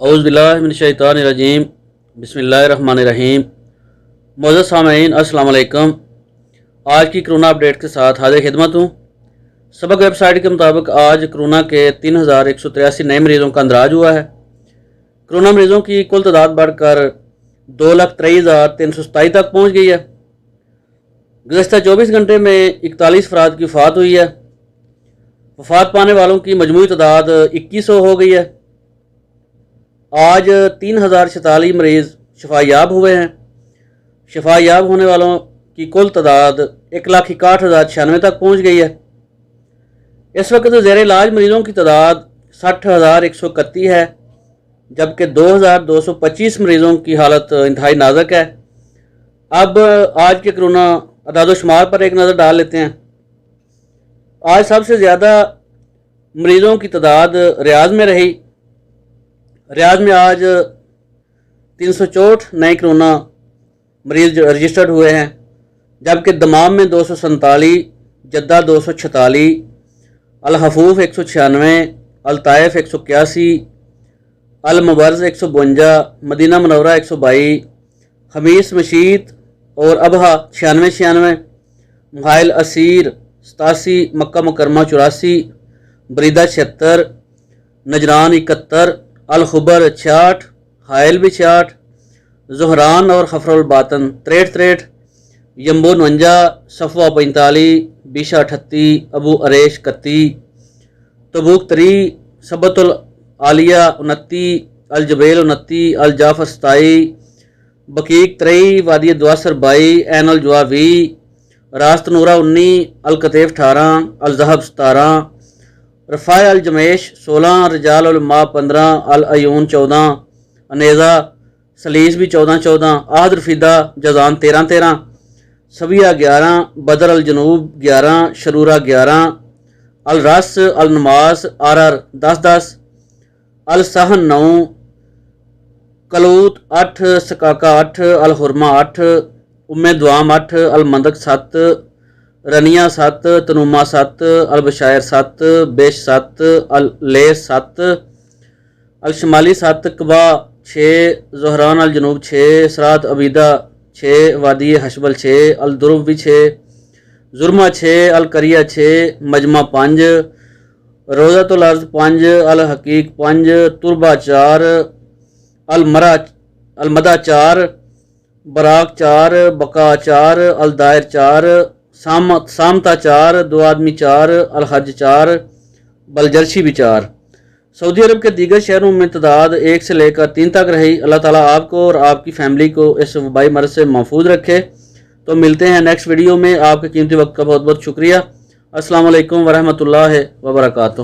औज़ु बिल्लाहि मिनश्शैतानिर्रजीम बिस्मिल्लाहिर्रहमानिर्रहीम। मोअज़्ज़ज़ सामईन अस्सलाम वालेकुम। आज की कोरोना अपडेट के साथ हाज़िर खिदमत हूँ। सबक वेबसाइट के मुताबिक आज कोरोना के 3183 नए मरीज़ों का अंदराज हुआ है। कोरोना मरीज़ों की कुल तादाद बढ़कर 2,23,327 तक पहुँच गई है। गुज़श्ता 24 घंटे में 41 अफराद की वफ़ात हुई है। वफ़ात पाने वालों की मजमूई तादाद 2100 हो गई है। आज 3046 मरीज़ शफायाब हुए हैं। शफायाब होने वालों की कुल तादाद 1,61,096 तक पहुँच गई है। इस वक्त ज़ेर इलाज मरीज़ों की तादाद 60,131 है, जबकि 2,225 मरीज़ों की हालत इंतहाई नाजुक है। अब आज के कोरोना अदाद-ओ-शुमार पर एक नज़र डाल लेते हैं। आज सबसे ज़्यादा मरीज़ों की तादाद रियाज में रही। रियाज में आज 364 नए कोरोना मरीज़ रजिस्टर्ड हुए हैं, जबकि दमाम में 247, जद्दा 246, अल-हफूफ 196, अल-ताइफ 181, अल-मुबर्रज़ 152, मदीना मुनव्वरा 122, खमीस मशीत और अबहा 96, मुहाइल असीर 87, मक्का मुकरमा 84, बरीदा 76, नजरान 71, अल-खुबर 66, हायल भी 66, ज़ुहरान और खफरुल बातन 63, यम्बो 49, सफ़वा 45, बीशा 38, अबू अरेश 31, तबूक 3, सबतुल आलिया 29, अल जबेल 29, अल जाफर 27, बकीक 23, वादी द्वासर 22, ऐन अल जुआ 20, रास्त नूरा 19, अल कतेफ 18, अल जहब 17, रफ़ाए अल जमेश 16, रजाल अल मा 15, अल अयून 14, अनेज़ा सलीस भी 14, आहद रफीदा जजान 13, सबिया 11, बदर अल जनूब 11, शरूरा 11, अल रस अल नमास आर 10, अल सहन 9, कलूत 8, सकाका 8, अल हुरमा 8, उम्मे दुआम 8, अल मंदक 7, रनिया 7, तनुमा 7, अल बशायर 7, बेश 7, अल लेस 7, अल शमाली 7, कबा 6, ज़ुहरान अल जनूब 6, सरात अबीदा 6, वादी हशबल 6, अल दुरुब भी 6, जुर्मा 6, अल करिया 6, मजमा 5, रोज़ातुल अर्ज़ 5, अल हकीक 5, तुरबा 4, अल मदा 4, बराक 4, बका 4, अल दायर 4, सामता 4, दो आदमी 4, अल हज 4, बलजरशी भी 4। सऊदी अरब के दीगर शहरों में तादाद 1 से लेकर 3 तक रही। अल्लाह ताला आपको और आपकी फैमिली को इस वबाई मर्ज़ से महफूज रखे। तो मिलते हैं नेक्स्ट वीडियो में। आपके कीमती वक्त का बहुत बहुत शुक्रिया। अस्सलाम वालेकुम वरहमतुल्लाहि वबरकातुहू।